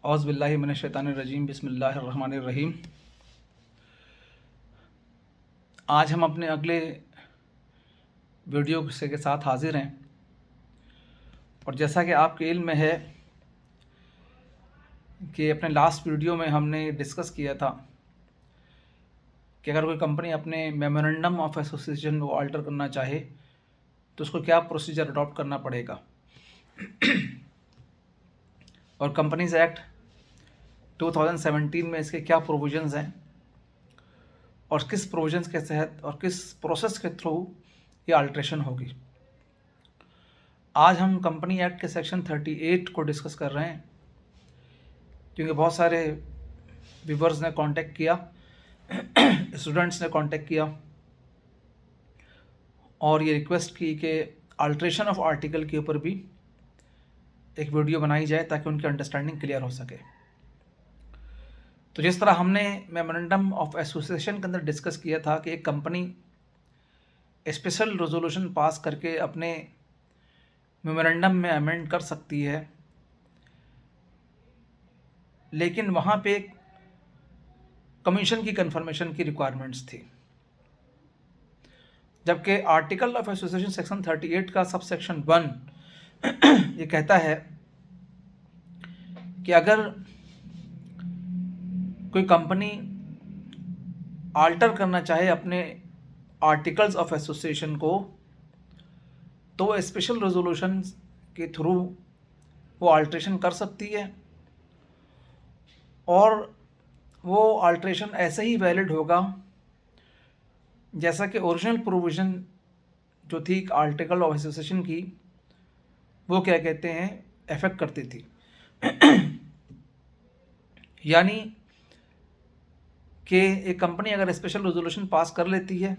औज़ बिल्लाहि मिनश शैतानिर रजीम बिस्मिल्लाहिर रहमानिर रहीम। आज हम अपने अगले वीडियो के साथ हाजिर हैं और जैसा कि आपके इल्म में है कि अपने लास्ट वीडियो में हमने डिस्कस किया था कि अगर कोई कंपनी अपने मेमोरेंडम ऑफ एसोसिएशन को अल्टर करना चाहे तो उसको क्या प्रोसीजर अडॉप्ट करना पड़ेगा और कंपनीज एक्ट 2017 में इसके क्या प्रोविजंस हैं और किस प्रोविजंस के तहत और किस प्रोसेस के थ्रू ये अल्ट्रेशन होगी। आज हम कंपनी एक्ट के सेक्शन 38 को डिस्कस कर रहे हैं क्योंकि बहुत सारे व्यूवर्स ने कांटेक्ट किया, स्टूडेंट्स ने कांटेक्ट किया और ये रिक्वेस्ट की कि अल्ट्रेशन ऑफ आर्टिकल के ऊपर भी एक वीडियो बनाई जाए ताकि उनकी अंडरस्टैंडिंग क्लियर हो सके। तो जिस तरह हमने मेमोरेंडम ऑफ एसोसिएशन के अंदर डिस्कस किया था कि एक कंपनी स्पेशल रेजोल्यूशन पास करके अपने मेमोरेंडम में अमेंड कर सकती है, लेकिन वहाँ पे कमीशन की कंफर्मेशन की रिक्वायरमेंट्स थी, जबकि आर्टिकल ऑफ एसोसिएशन सेक्शन 38 का सब सेक्शन 1 ये कहता है कि अगर कोई कंपनी आल्टर करना चाहे अपने आर्टिकल्स ऑफ एसोसिएशन को तो स्पेशल रेजोल्यूशन के थ्रू वो अल्ट्रेशन कर सकती है और वो अल्ट्रेशन ऐसे ही वैलिड होगा जैसा कि ओरिजिनल प्रोविज़न जो थी आर्टिकल ऑफ एसोसिएशन की वो क्या कहते हैं इफेक्ट करती थी। यानी कि एक कंपनी अगर स्पेशल रेजोल्यूशन पास कर लेती है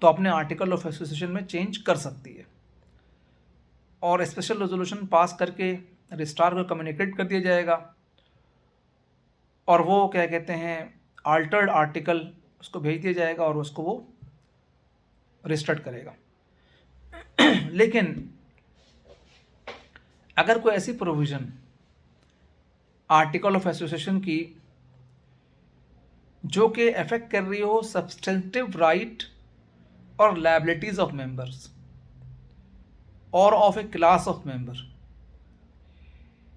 तो अपने आर्टिकल ऑफ एसोसिएशन में चेंज कर सकती है और स्पेशल रेजोल्यूशन पास करके रजिस्ट्रार को कम्युनिकेट कर दिया जाएगा और वो क्या कहते हैं आल्टर्ड आर्टिकल उसको भेज दिया जाएगा और उसको वो रजिस्टर्ड करेगा। लेकिन अगर कोई ऐसी प्रोविज़न आर्टिकल ऑफ एसोसिएशन की जो कि अफेक्ट कर रही हो सब्सटेंटिव राइट और लायबिलिटीज़ ऑफ मेंबर्स और of A class of member,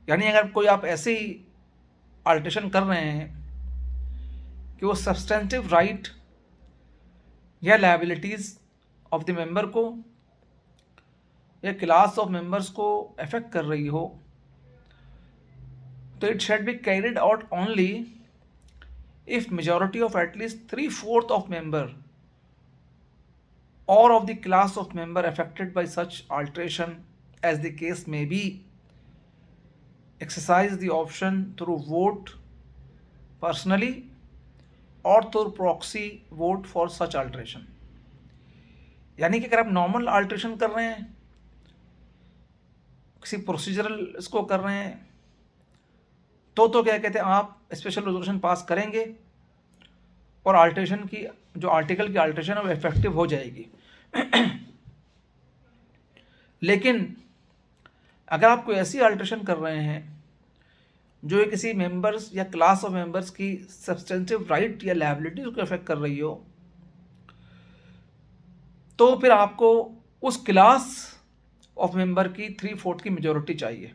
यानी अगर कोई आप ऐसे ही अल्ट्रेशन कर रहे हैं कि वो सब्सटेंटिव राइट या लायबिलिटीज़ ऑफ द मेंबर को या क्लास ऑफ मेंबर्स को अफेक्ट कर रही हो, तो it shall be carried out only if majority of at least 3/4 of member or of the class of member affected by such alteration as the case may be exercise the option through vote personally or through proxy vote for such alteration। यानी कि अगर आप normal alteration कर रहे हैं, किसी procedural इसको कर रहे हैं तो क्या कहते हैं आप स्पेशल रेजोल्यूशन पास करेंगे और अल्ट्रेशन की जो आर्टिकल की अल्ट्रेशन है वो इफेक्टिव हो जाएगी। लेकिन अगर आप कोई ऐसी अल्ट्रेशन कर रहे हैं जो किसी मेंबर्स या क्लास ऑफ मेंबर्स की सब्सटेंटिव राइट या लायबिलिटीज को इफेक्ट कर रही हो, तो फिर आपको उस क्लास ऑफ मेंबर की 3/4 की मेजॉरिटी चाहिए।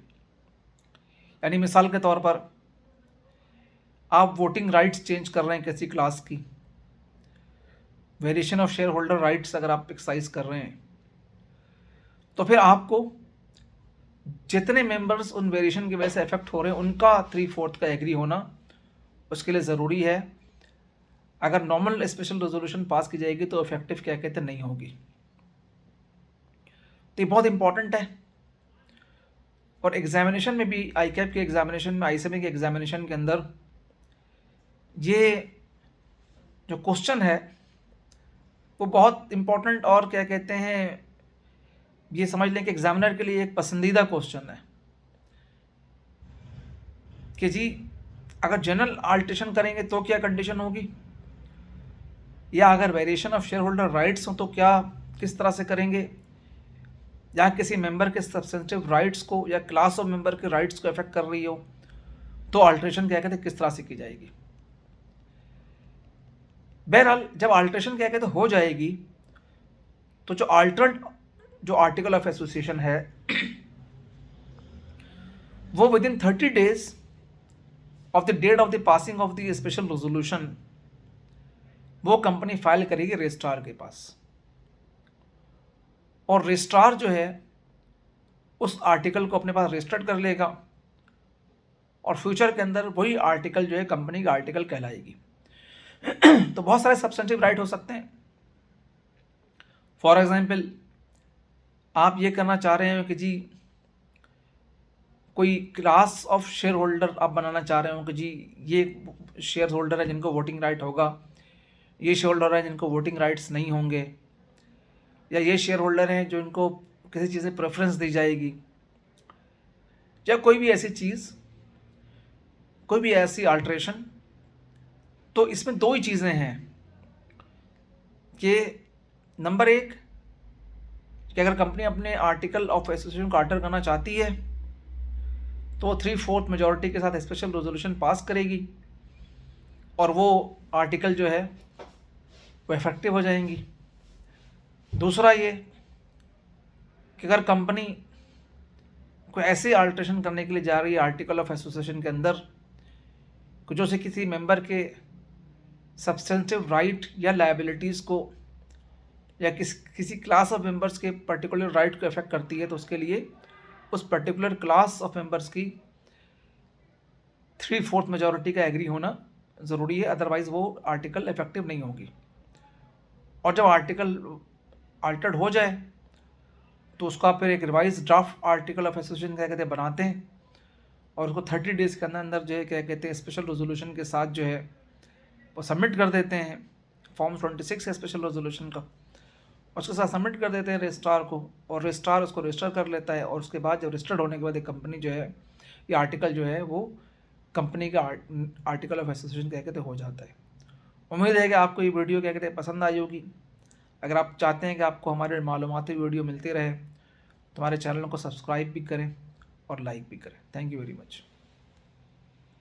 यानी मिसाल के तौर पर आप वोटिंग राइट्स चेंज कर रहे हैं किसी क्लास की, variation of share holder rights अगर आप एक्सरसाइज कर रहे हैं, तो फिर आपको जितने मेंबर्स उन वेरिएशन की वजह से इफेक्ट हो रहे हैं उनका 3/4 का एग्री होना उसके लिए ज़रूरी है। अगर नॉर्मल स्पेशल रेजोल्यूशन पास की जाएगी तो इफेक्टिव क्या कहते नहीं होगी। तो ये बहुत इंपॉर्टेंट है और एग्जामिनेशन में भी आईकैप के एग्जामिनेशन में, आईसीएमए के एग्जामिनेशन के अंदर ये जो क्वेश्चन है वो बहुत इंपॉर्टेंट और क्या कहते हैं ये समझ लें कि एग्जामिनर के लिए एक पसंदीदा क्वेश्चन है कि जी अगर जनरल अल्ट्रेशन करेंगे तो क्या कंडीशन होगी, या अगर variation of share holder rights हो तो क्या किस तरह से करेंगे, या किसी मेंबर के सब्सटेंटिव राइट्स को या क्लास ऑफ मेंबर के राइट्स को अफेक्ट कर रही हो तो अल्ट्रेशन क्या कहते हैं किस तरह से की जाएगी। बहरहाल जब अल्ट्रेशन क्या कहते हो जाएगी तो जो आर्टिकल ऑफ एसोसिएशन है वो within 30 days of the date of the passing of the special resolution वो कंपनी फाइल करेगी रजिस्ट्रार के पास, और रजिस्ट्रार जो है उस आर्टिकल को अपने पास रजिस्टर्ड कर लेगा और फ्यूचर के अंदर वही आर्टिकल जो है कंपनी का आर्टिकल कहलाएगी। तो बहुत सारे सब्सटेंटिव राइट हो सकते हैं। फॉर एग्जाम्पल आप ये करना चाह रहे हो कि जी कोई क्लास ऑफ शेयर होल्डर आप बनाना चाह रहे हो कि जी ये शेयर होल्डर है जिनको वोटिंग राइट होगा, ये शेयर होल्डर है जिनको वोटिंग राइट्स नहीं होंगे, या ये शेयर होल्डर हैं जो इनको किसी चीज़ में प्रेफरेंस दी जाएगी, या कोई भी ऐसी चीज़, कोई भी ऐसी अल्ट्रेशन। तो इसमें दो ही चीज़ें हैं कि नंबर एक कि अगर कंपनी अपने आर्टिकल ऑफ एसोसिएशन को अल्टर करना चाहती है तो वो 3/4 मेजॉरिटी के साथ स्पेशल रेजोल्यूशन पास करेगी और वो आर्टिकल जो है वो इफेक्टिव हो जाएंगी। दूसरा ये कि अगर कंपनी कोई ऐसे अल्ट्रेशन करने के लिए जा रही है आर्टिकल ऑफ एसोसिएशन के अंदर जो से किसी मेंबर के सब्सटेंटिव राइट या लायबिलिटीज़ को या किसी क्लास ऑफ मेंबर्स के पर्टिकुलर राइट को इफेक्ट करती है, तो उसके लिए उस पर्टिकुलर क्लास ऑफ मेंबर्स की 3/4 मेजॉरिटी का एग्री होना ज़रूरी है, अदरवाइज़ वो आर्टिकल इफेक्टिव नहीं होगी। और जब आर्टिकल अल्टर्ड हो जाए तो उसको आप फिर एक revise draft article of association क्या कहते हैं बनाते हैं और उसको 30 डेज़ के अंदर अंदर जो है क्या कहते हैं स्पेशल रेजोल्यूशन के साथ जो है वो सबमिट कर देते हैं। फॉर्म 26 है स्पेशल रेजोल्यूशन का, उसके साथ सबमिट कर देते हैं रजिस्ट्रार को और रजिस्ट्रार उसको रजिस्टर कर लेता है। और उसके बाद जब रजिस्टर्ड होने के बाद एक कंपनी जो है ये आर्टिकल जो है वो कंपनी का आर्टिकल ऑफ एसोसिएशन क्या कहते हो जाता है। उम्मीद है कि आपको ये वीडियो क्या कहते हैं पसंद आई होगी। अगर आप चाहते हैं कि आपको हमारे मालूमाती वीडियो मिलती रहे तो हमारे चैनल को सब्सक्राइब भी करें और लाइक भी करें। Thank you very much.